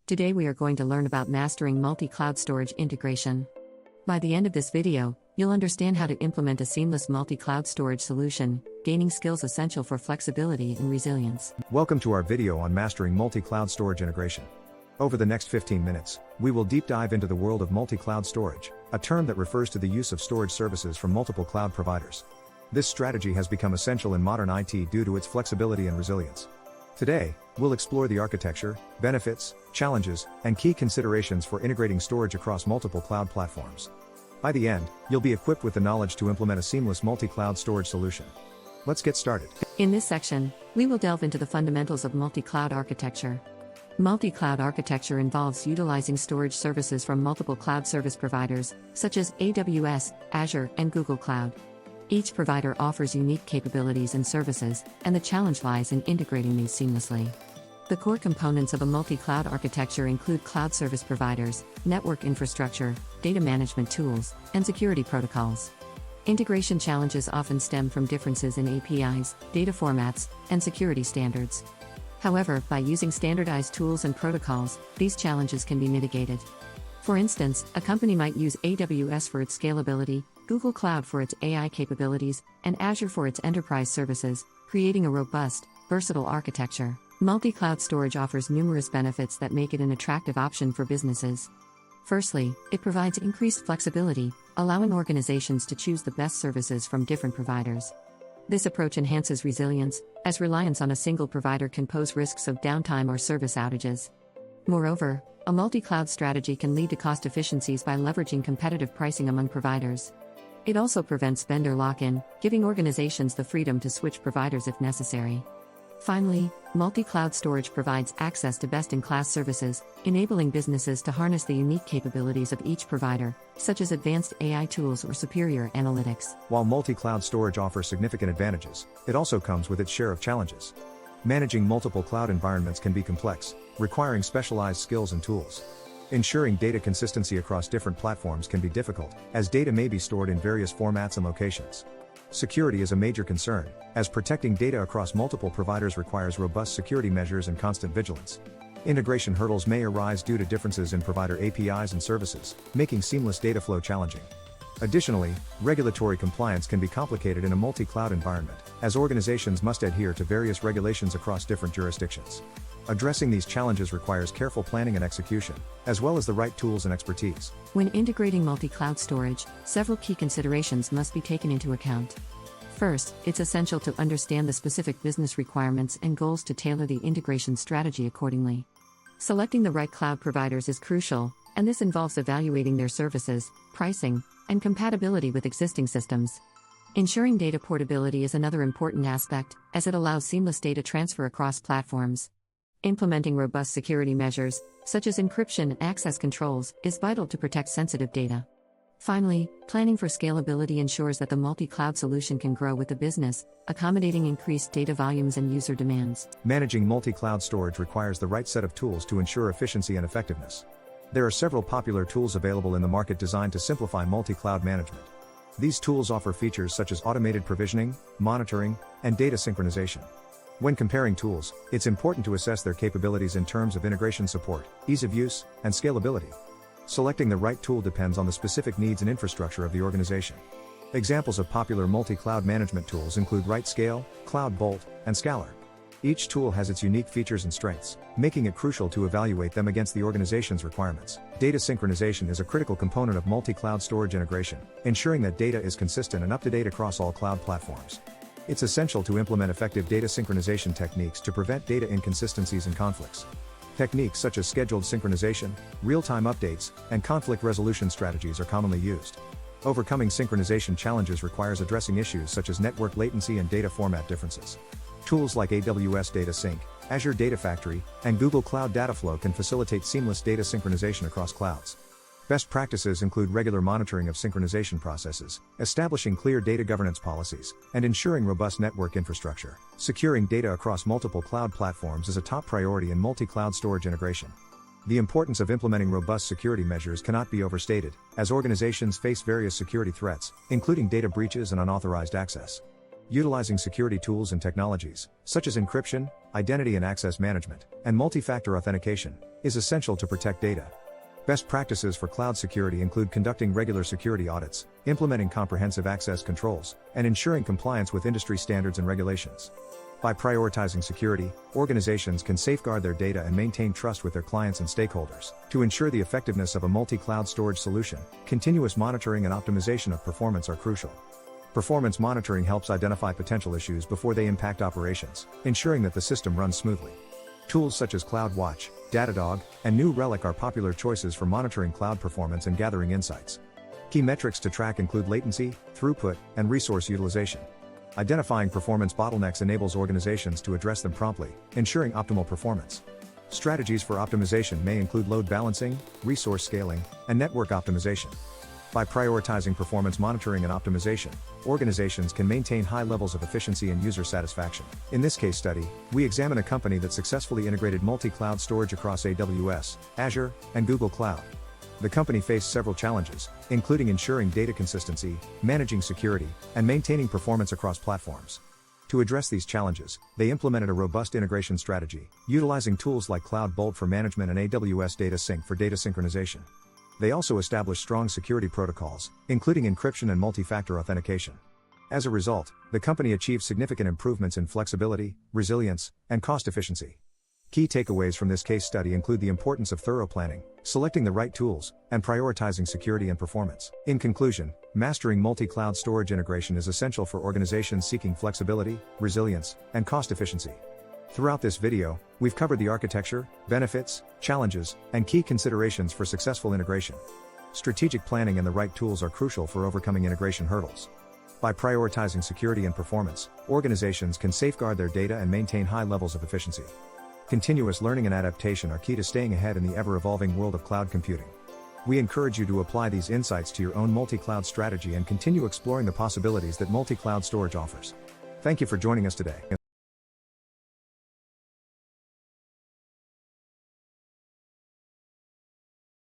Today we are going to learn about mastering multi-cloud storage integration. By the end of this video, you'll understand how to implement a seamless multi-cloud storage solution, gaining skills essential for flexibility and resilience. Welcome to our video on mastering multi-cloud storage integration. Over the next 15 minutes, we will deep dive into the world of multi-cloud storage, a term that refers to the use of storage services from multiple cloud providers. This strategy has become essential in modern IT due to its flexibility and resilience. Today, we'll explore the architecture, benefits, challenges, and key considerations for integrating storage across multiple cloud platforms. By the end, you'll be equipped with the knowledge to implement a seamless multi-cloud storage solution. Let's get started. In this section, we will delve into the fundamentals of multi-cloud architecture. Multi-cloud architecture involves utilizing storage services from multiple cloud service providers, such as AWS, Azure, and Google Cloud. Each provider offers unique capabilities and services, and the challenge lies in integrating these seamlessly. The core components of a multi-cloud architecture include cloud service providers, network infrastructure, data management tools, and security protocols. Integration challenges often stem from differences in APIs, data formats, and security standards. However, by using standardized tools and protocols, these challenges can be mitigated. For instance, a company might use AWS for its scalability, Google Cloud for its AI capabilities, and Azure for its enterprise services, creating a robust, versatile architecture. Multi-cloud storage offers numerous benefits that make it an attractive option for businesses. Firstly, it provides increased flexibility, allowing organizations to choose the best services from different providers. This approach enhances resilience, as reliance on a single provider can pose risks of downtime or service outages. Moreover, a multi-cloud strategy can lead to cost efficiencies by leveraging competitive pricing among providers. It also prevents vendor lock-in, giving organizations the freedom to switch providers if necessary. Finally, multi-cloud storage provides access to best-in-class services, enabling businesses to harness the unique capabilities of each provider, such as advanced AI tools or superior analytics. While multi-cloud storage offers significant advantages, it also comes with its share of challenges. Managing multiple cloud environments can be complex, requiring specialized skills and tools. Ensuring data consistency across different platforms can be difficult, as data may be stored in various formats and locations. Security is a major concern, as protecting data across multiple providers requires robust security measures and constant vigilance. Integration hurdles may arise due to differences in provider APIs and services, making seamless data flow challenging. Additionally, regulatory compliance can be complicated in a multi-cloud environment, as organizations must adhere to various regulations across different jurisdictions. Addressing these challenges requires careful planning and execution, as well as the right tools and expertise. When integrating multi-cloud storage, several key considerations must be taken into account. First, it's essential to understand the specific business requirements and goals to tailor the integration strategy accordingly. Selecting the right cloud providers is crucial, and this involves evaluating their services, pricing, and compatibility with existing systems. Ensuring data portability is another important aspect, as it allows seamless data transfer across platforms. Implementing robust security measures, such as encryption and access controls, is vital to protect sensitive data. Finally, planning for scalability ensures that the multi-cloud solution can grow with the business, accommodating increased data volumes and user demands. Managing multi-cloud storage requires the right set of tools to ensure efficiency and effectiveness. There are several popular tools available in the market designed to simplify multi-cloud management. These tools offer features such as automated provisioning, monitoring, and data synchronization. When comparing tools, it's important to assess their capabilities in terms of integration support, ease of use, and scalability. Selecting the right tool depends on the specific needs and infrastructure of the organization. Examples of popular multi-cloud management tools include RightScale, Cloud Bolt, and Scalar. Each tool has its unique features and strengths, making it crucial to evaluate them against the organization's requirements. Data synchronization is a critical component of multi-cloud storage integration, ensuring that data is consistent and up-to-date across all cloud platforms. It's essential to implement effective data synchronization techniques to prevent data inconsistencies and conflicts. Techniques such as scheduled synchronization, real-time updates, and conflict resolution strategies are commonly used. Overcoming synchronization challenges requires addressing issues such as network latency and data format differences. Tools like AWS Data Sync, Azure Data Factory, and Google Cloud Dataflow can facilitate seamless data synchronization across clouds. Best practices include regular monitoring of synchronization processes, establishing clear data governance policies, and ensuring robust network infrastructure. Securing data across multiple cloud platforms is a top priority in multi-cloud storage integration. The importance of implementing robust security measures cannot be overstated, as organizations face various security threats, including data breaches and unauthorized access. Utilizing security tools and technologies, such as encryption, identity and access management, and multi-factor authentication, is essential to protect data. Best practices for cloud security include conducting regular security audits, implementing comprehensive access controls, and ensuring compliance with industry standards and regulations. By prioritizing security, organizations can safeguard their data and maintain trust with their clients and stakeholders. To ensure the effectiveness of a multi-cloud storage solution, continuous monitoring and optimization of performance are crucial. Performance monitoring helps identify potential issues before they impact operations, ensuring that the system runs smoothly. Tools such as CloudWatch, Datadog, and New Relic are popular choices for monitoring cloud performance and gathering insights. Key metrics to track include latency, throughput, and resource utilization. Identifying performance bottlenecks enables organizations to address them promptly, ensuring optimal performance. Strategies for optimization may include load balancing, resource scaling, and network optimization. By prioritizing performance monitoring and optimization, organizations can maintain high levels of efficiency and user satisfaction. In this case study, we examine a company that successfully integrated multi-cloud storage across AWS, Azure, and Google Cloud. The company faced several challenges, including ensuring data consistency, managing security, and maintaining performance across platforms. To address these challenges, they implemented a robust integration strategy, utilizing tools like Cloud Bolt for management and AWS Data Sync for data synchronization. They also established strong security protocols, including encryption and multi-factor authentication. As a result, the company achieved significant improvements in flexibility, resilience, and cost efficiency. Key takeaways from this case study include the importance of thorough planning, selecting the right tools, and prioritizing security and performance. In conclusion, mastering multi-cloud storage integration is essential for organizations seeking flexibility, resilience, and cost efficiency. Throughout this video, we've covered the architecture, benefits, challenges, and key considerations for successful integration. Strategic planning and the right tools are crucial for overcoming integration hurdles. By prioritizing security and performance, organizations can safeguard their data and maintain high levels of efficiency. Continuous learning and adaptation are key to staying ahead in the ever-evolving world of cloud computing. We encourage you to apply these insights to your own multi-cloud strategy and continue exploring the possibilities that multi-cloud storage offers. Thank you for joining us today.